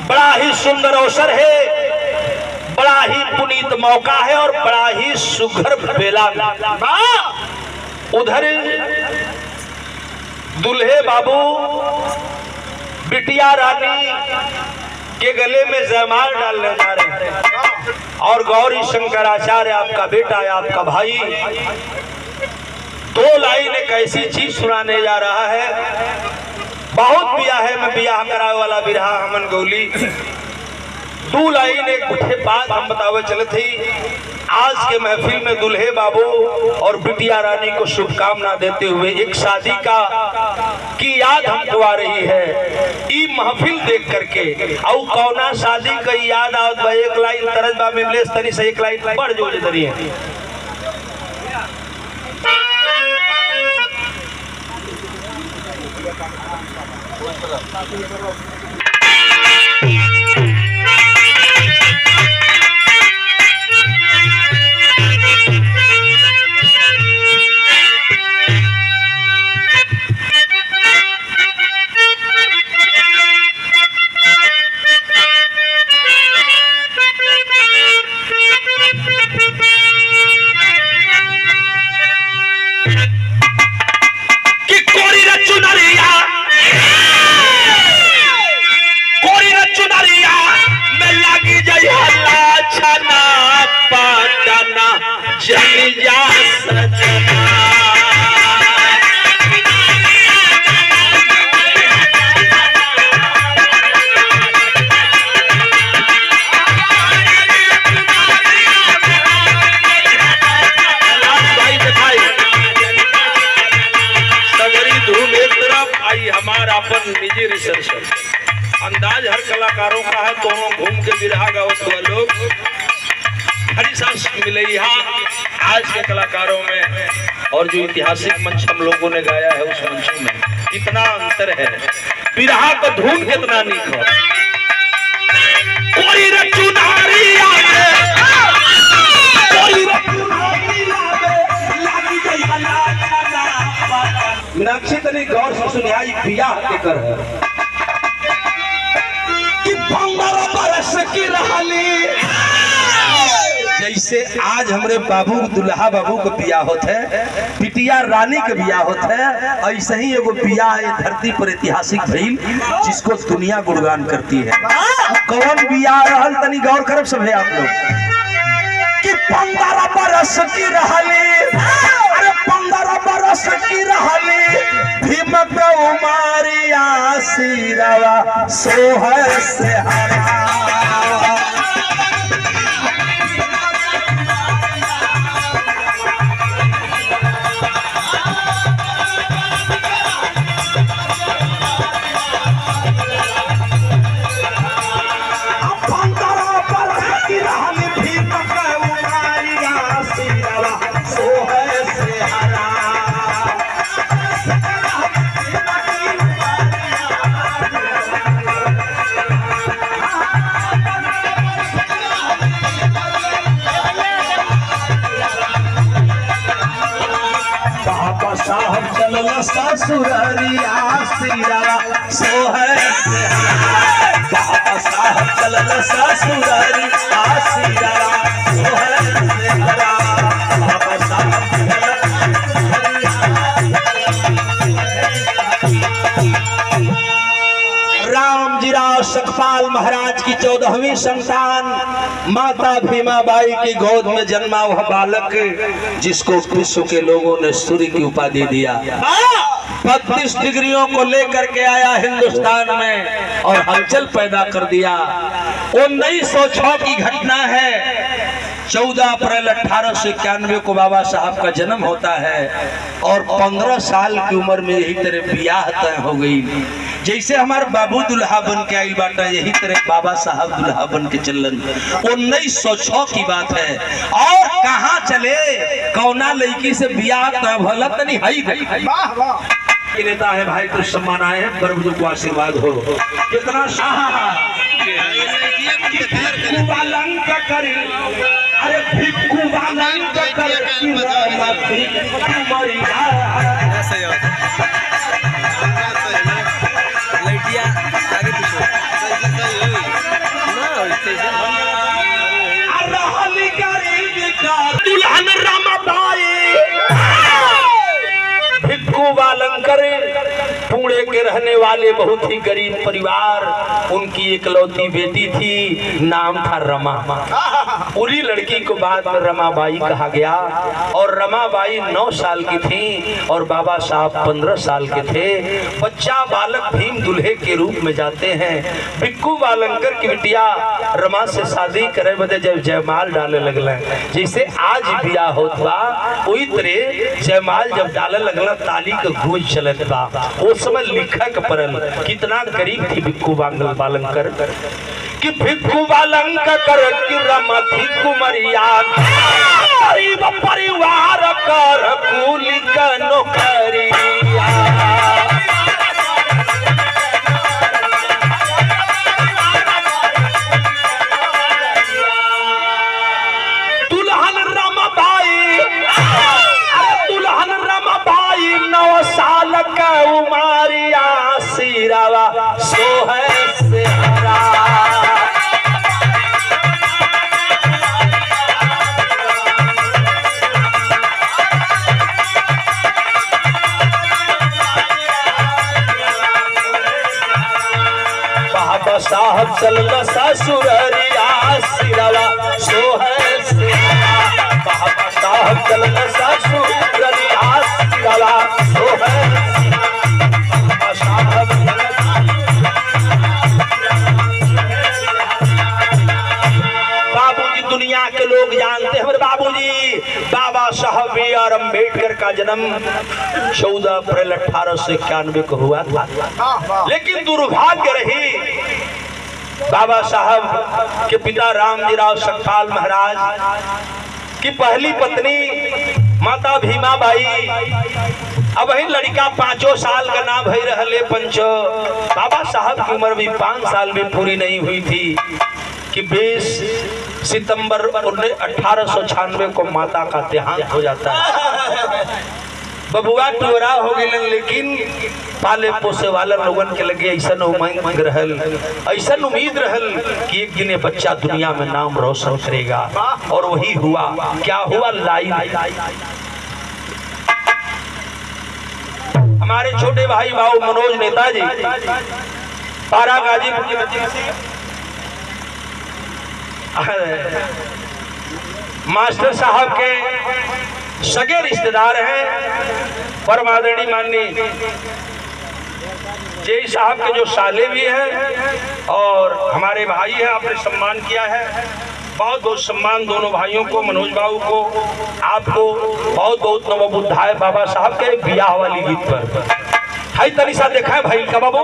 बड़ा ही सुंदर अवसर है, बड़ा ही पुनीत मौका है और बड़ा ही सुघर बेला। उधर दुल्हे बाबू बिटिया रानी के गले में जयमाल डालने जा रहे हैं और गौरी शंकराचार्य आपका बेटा है, आपका भाई दो लाइन एक ऐसी चीज सुनाने जा रहा है। बहुत बियाह है में बियाह करावे वाला बिरहा हमन गौली दो लाइन एक उठे बात हम बतावे चले थी। आज के महफिल में दुल्हे बाबू और बिटिया रानी को शुभकामना देते हुए एक शादी का की याद हमको आ रही है। ई महफिल देख करके और कौना शादी का याद आवत बा। एक लाइन तरज बा मिमलेश तरी से एक लाइन बढ़ जो जरी है। हमारा अपन निजी रिसर्च अंदाज हर कलाकारों का है। दोनों घूम के बिरहा गावत हुआ लोग हरी सांस मिले यहाँ आज के कलाकारों में और जो ऐतिहासिक मंच हम लोगों ने गाया है उस मंच में कितना अंतर है। बिरहा का धुन कितना नीक हो। कोई रचुनारी आवे, कोई मीनाक्षी तनी गौर से सुनियाई बियाह के कर है कि 15 बरस की रहली। जैसे आज हमरे बाबू दुल्हा बाबू को बियाह होता है, बिटिया रानी के बियाह होता है, ऐसे ही एगो बियाह धरती पर ऐतिहासिक भइल जिसको दुनिया गुणगान करती है। कौन बियाह रहल तनी गौर करब सब है आप लोग कि 15 बरस की रहली। अरे 15 बरस की रहली भीमक उमारिया सिरवा सोहर से हरा। ससुररिया सिरवा सोहर से हरा। बाबा साहब चलल ससुररिया सिरवा सोहर से हरा। बाबा साहब राम जी राव सकपाल महाराज की 14वीं संतान माता भीमाबाई की गोद में जन्मा वह बालक जिसको विश्व के लोगों ने सूर्य की उपाधि दिया। 32 डिग्रियों को लेकर के आया हिंदुस्तान में और हलचल पैदा कर दिया। 1906 की घटना है। 14 अप्रैल 1891 को बाबा साहब का जन्म होता है और 15 साल की उम्र में यही तरह बियाह तय हो गई। जैसे हमारे बाबू दुल्हा बन के आई बाटा यही तरह बाबा साहब दुल्हा बन के चलन। 1906 की बात है और कहाँ चले कौना लड़की से बियाह तय भला तनी हई गई। के नेता है भाई तो सम्मान आए हैं, बरबुदू को आशीर्वाद हो। कितना अरे भिक्खू दुल्हन रमाबाई भिक्खू वालंकर पुणे के रहने वाले बहुत ही गरीब परिवार, उनकी एकलौती बेटी थी, नाम था रमा। पूरी लड़की को बाद में रमाबाई कहा गया और रमाबाई 9 साल की थी और बाबा साहब 15 साल के थे। बच्चा बालक भीम दुल्हे के रूप में जाते हैं। भिक्खू वालंकर की बिटिया रमा से शादी करे बदे जब जयमाल डाले लगल, जैसे आज बियाह होत बा वही तरह जयमाल जब डाले लगल ताली के गूंज चलत बा। उस समय लिखक पड़ल, कितना गरीब थी भिक्खू वालंकर कि भिक्खू वालंकर की रमा थी कुमरिया, गरीब परिवार कर कूली का नौकरिया। दुल्हन रमाबाई 9 साल का उमारिया, सिरावा सोहे से हरा। बाबा साहब चल ससुररिया, सिरावा सोहे से हरा। बाबा साहब चल ससुररिया, सिरावा सोहे से हरा। बाबा साहब बाबूजी दुनिया के लोग जानते हैं हमारे बाबूजी बाबा साहब बी आर अम्बेडकर का जन्म 14 अप्रैल 1891 को हुआ था। लेकिन दुर्भाग्य रही बाबा साहब के पिता रामजीराव सकपाल महाराज की पहली पत्नी माता भीमाबाई, अब वही लड़का 5 साल का नाम भई रहले पंचो। बाबा साहब की उम्र भी 5 साल में पूरी नहीं हुई थी कि 20 सितंबर 1896 को माता का देहांत हो जाता है। बबुआ टुरा हो गए, लेकिन पाले पोसे वाला लोगन के लगे ऐसा उम्मीद रहल, ऐसा उम्मीद रहल कि एक दिन ये बच्चा दुनिया में नाम रोशन करेगा, और वही हुआ। क्या हुआ? लाइन हमारे छोटे भाई बाबू मनोज नेताजी पारा गाजीपुर मास्टर साहब के सगे रिश्तेदार हैं। परम आदरणीय माननीय जय साहब के जो साले भी हैं और हमारे भाई हैं, आपने सम्मान किया है। बहुत बहुत सम्मान दोनों भाइयों को, मनोज बाबू को, आपको बहुत बहुत नमो बुद्धाय बाबा साहब के बियाह वाली गीत पर हाई तनिषा देखा है भाई का बाबू।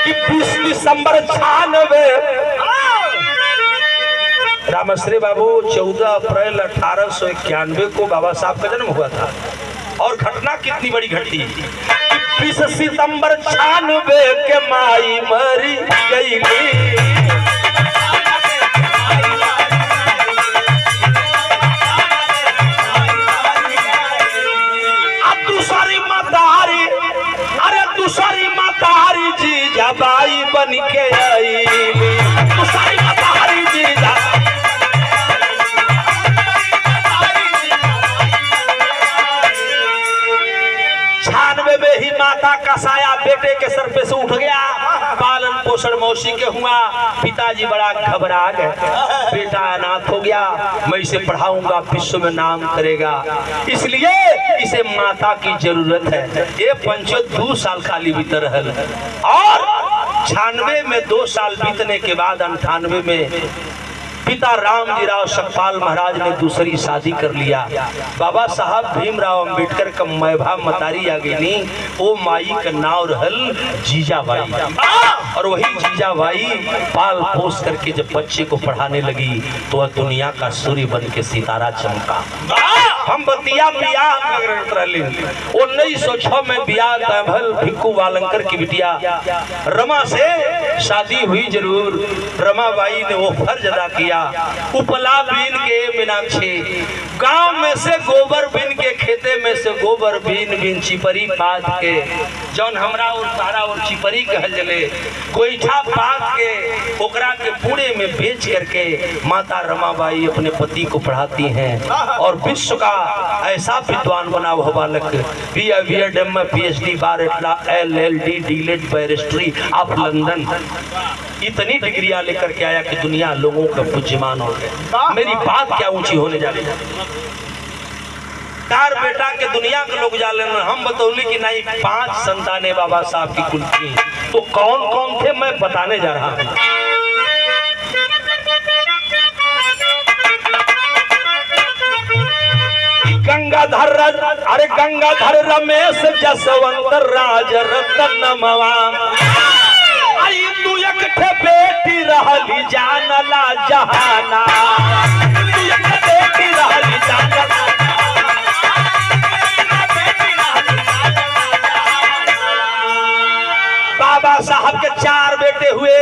कि 20 दिसंबर 96 रामश्री बाबू 14 अप्रैल 1891 को बाबा साहब का जन्म हुआ था। और घटना कितनी बड़ी घटी, 20 सितंबर 96 के माई मरी गई। दूसरी मतारी जीजा बाई बन के आई, दूसरी मतारी जीजा। 96 में ही माता का साया बेटे के सर पे से उठ गया। पालन पोषण मौसी के हुआ, पिताजी बड़ा घबरा गए, बेटा अनाथ हो गया, मैं इसे पढ़ाऊंगा, विश्व में नाम करेगा, इसलिए इसे माता की जरूरत है। ये पंचो 2 साल खाली बीतर रहल, और 96 में 2 साल बीतने के बाद 98 में पिता रामजीराव सकपाल महाराज ने दूसरी शादी कर लिया। बाबा साहब भीमराव अंबेडकर का मैभा मतारी आ गई, वो माई का नाव रहल जीजाबाई, और वही जीजाबाई पाल पोस करके जब बच्चे को पढ़ाने लगी तो वह दुनिया का सूर्य बन के सितारा चमका। हम बतिया बियाह 1906 में बियाह भल भिक्खू वालंकर की बिटिया रमा से शादी हुई जरूर। रमाबाई ने वो फर्ज अदा किया, उपला बीन के मीनाक्षी, गांव में से गोबर बीन के, खेते में से गोबर बीन बीन चिपरी पात के, जौन हमरा और तारा और चिपरी कहल जले, गोईठा पात के ओकरा के बूढ़े में बेच करके माता रमाबाई अपने पति को पढ़ाती हैं और विश्व का ऐसा विद्वान बना हुआ बालक BA PhD बार LLD D Litt barrister of London, इतनी डिग्रियां लेकर के आया कि दुनिया लोगों का पूज्यमान हो गए। मेरी बात क्या ऊंची होने जा रही है, चार बेटा के दुनिया के लोग जा लेना, हम बतौली कि नहीं 5 संतानें बाबा साहब की कुल थी। तो कौन कौन थे मैं बताने जा रहा हूँ। गंगाधर, अरे गंगाधर रमेश जसवंत राज रतनमवा, बेटी रहली जानला जहाना, बेटी रहली जानला। बाबा साहब के 4 बेटे हुए,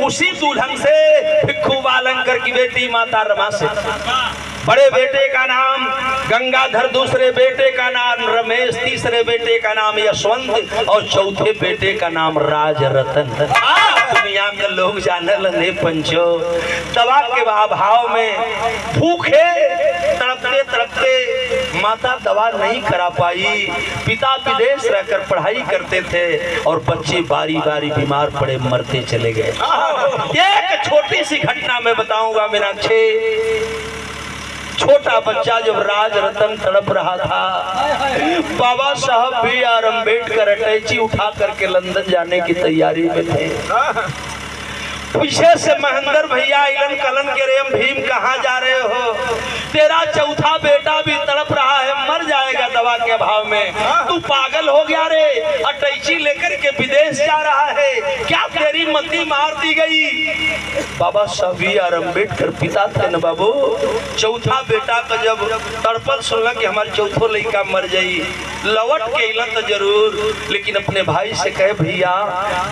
उसी दुल्हन से भिक्खू वालंकर की बेटी माता रमा से। बड़े बेटे का नाम गंगाधर, दूसरे बेटे का नाम रमेश, तीसरे बेटे का नाम यशवंत और चौथे बेटे का नाम राज रतन। दुनिया के लोग जाने लगे पंचो, दवा के अभाव में भूखे तड़पते तड़पते माता दवा नहीं करा पाई, पिता विदेश रहकर पढ़ाई करते थे और बच्चे बारी बारी बीमार पड़े मरते चले गए। एक छोटी सी घटना मैं बताऊंगा मीनाक्षी। छोटा बच्चा जब राज रतन तड़प रहा था, बाबा साहब BR अम्बेडकर अटैची उठा करके लंदन जाने की तैयारी में थे। पीछे से महेंद्र भैया इलन कलन के रेम भीम कहाँ जा रहे हो, तेरा चौथा बेटा भी तड़प रहा है, मर जाएगा दवा के अभाव में, तू पागल हो गया रे, अटैची लेकर के विदेश जा रहा है, क्या तेरी मती मार दी गई। बाबा साहब BR अम्बेडकर पिता थे न बाबू, चौथा बेटा का जब तड़पल सुनला कि हमारे चौथो लड़का मर जाई, लौट के इलन तो जरूर, लेकिन अपने भाई से कहे भैया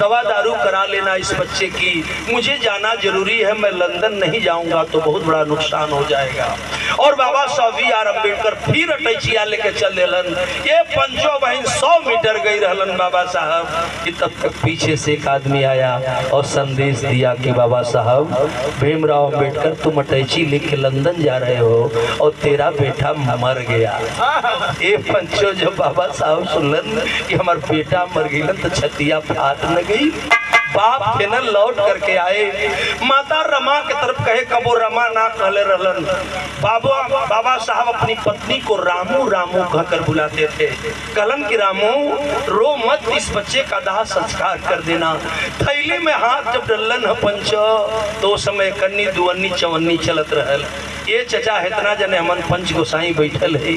दवा दारू करा लेना इस बच्चे की, मुझे जाना जरूरी है, मैं लंदन नहीं जाऊंगा तो बहुत बड़ा नुकसान हो जाएगा। और बाबा साहब BR अम्बेडकर फिर अटैचिया लेके चल देलन। ये पंचो बहन 100 मीटर गई रहलन बाबा साहब कि तब तक पीछे से एक आदमी आया और संदेश दिया कि बाबा साहब भीमराव अम्बेडकर तुम अटैची लेके लंदन जा रहे हो और तेरा बेटा मर गया। ये पंचो जब बाबा साहब सुनलन कि हमार बेटा मर गया तो छतिया फाट न गई। बाप थे न लौट करके आए, माता रमा के तरफ कहे, कबो रमा ना कहले रहलन। बाबा साहब अपनी पत्नी को रामू रामू कहकर बुलाते थे। कहलन की रामू रो मत, इस बच्चे का दाह संस्कार कर देना। थैली में हाथ जब डलन है पंचो तो समय कन्नी दुअन्नी चवन्नी चलत रहल। ये चचा इतना जने हमन पंच गोसाई बैठल है,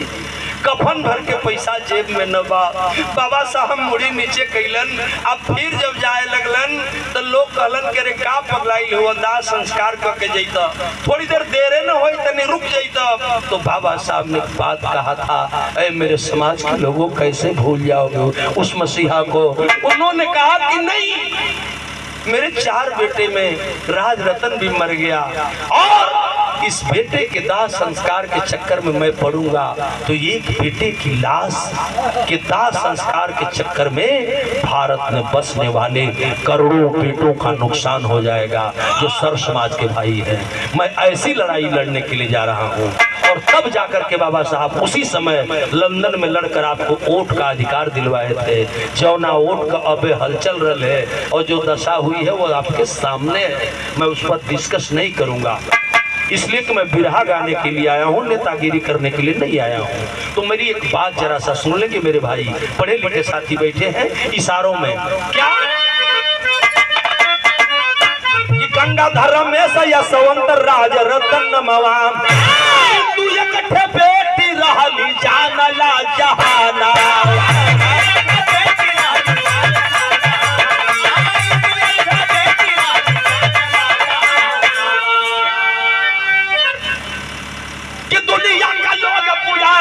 कफन भर के पैसा जेब में न बा। बाबा साहब मुड़ी नीचे कैलन, अब फिर जब जाए लगलन तो लोग कहलन के रे का पगलाई हुआ, दाह संस्कार करके जैता, थोड़ी देर देरे न होई तनी रुक जैता। तो बाबा साहब ने बात कहा था, ऐ मेरे समाज के लोगों कैसे भूल जाओगे उस मसीहा को। उन्होंने कहा कि नहीं, मेरे 4 बेटे में राज रतन भी मर गया और इस बेटे के दाह संस्कार के चक्कर में मैं पड़ूंगा तो एक बेटे की लाश के दाह संस्कार के चक्कर में भारत में बसने वाले करोड़ों बेटों का नुकसान हो जाएगा जो सर समाज के भाई हैं। मैं ऐसी लड़ाई लड़ने के लिए जा रहा हूँ। और तब जाकर के बाबा साहब उसी समय लंदन में लड़कर आपको वोट का अधिकार दिलवाए थे। जौना वोट का अब हलचल रहा है और जो दशा हुई है वो आपके सामने है, मैं उस पर डिस्कस नहीं करूंगा, इसलिए कि मैं बिरहा गाने के लिए आया हूँ, नेतागिरी करने के लिए नहीं आया हूँ। तो मेरी एक बात जरा सा सुन लेंगे मेरे भाई, पढ़े लिखे साथी बैठे हैं इशारों में। क्या गंगाधर में से यशवंत राज रतन मवा तू इकट्ठे बेटी रहली जानला जहाना कि दुनिया का लोग पूजा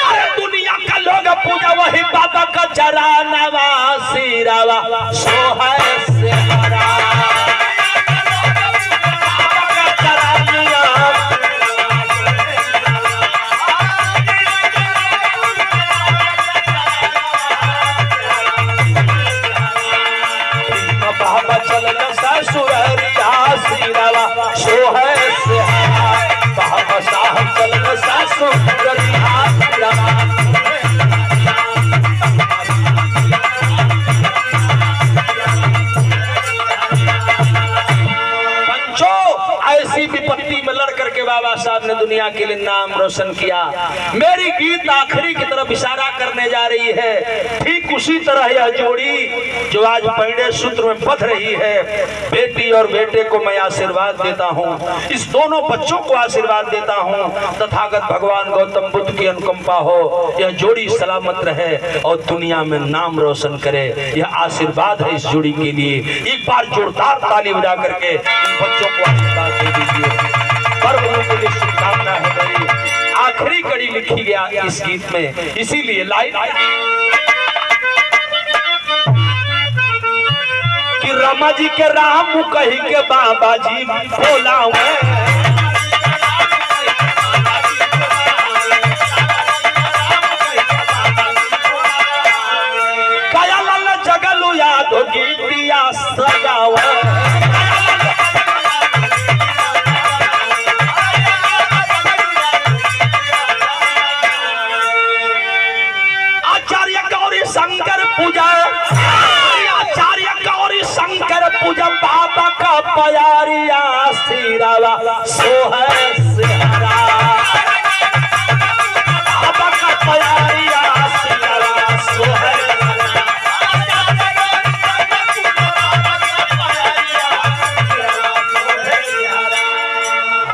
अरे दुनिया का लोग पूजा वही बाबा का चरानवा सिरावा सोहै से हरा बाबा चलन ससुररिया सिरावा सोहै से हरा बाबा साहब चलन ससुररिया सिरावा ऐसी विपत्ति में लड़ करके बाबा साहब ने दुनिया के लिए नाम रोशन किया। मेरी गीत आखिरी की तरफ इशारा करने जा रही है। ठीक उसी तरह यह जोड़ी जो आज पैणे सूत्र में बंध रही है, बेटी और बेटे को मैं आशीर्वाद देता हूँ, इस दोनों बच्चों को आशीर्वाद देता हूँ। तथागत भगवान गौतम बुद्ध की अनुकंपा हो, यह जोड़ी सलामत रहे और दुनिया में नाम रोशन करे। यह आशीर्वाद है इस जोड़ी के लिए। एक बार जोरदार ताली बजा करके इन बच्चों को आशीर्वाद दे दीजिए। के लिए शुभकामना है मेरी। आखिरी कड़ी लिखी गया इस गीत में, इसीलिए लाइन कि रमा जी के राम कही के बाबा जी बोला काया लाल जगलू याद गीतिया सजावा पूजा बाबा का प्यारिया सिरावा सोहै से हरा बाबा का प्यारिया सिरावा सोहै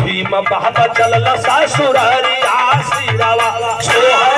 भीम बाबा चलल ससुररिया सिरावा सोहै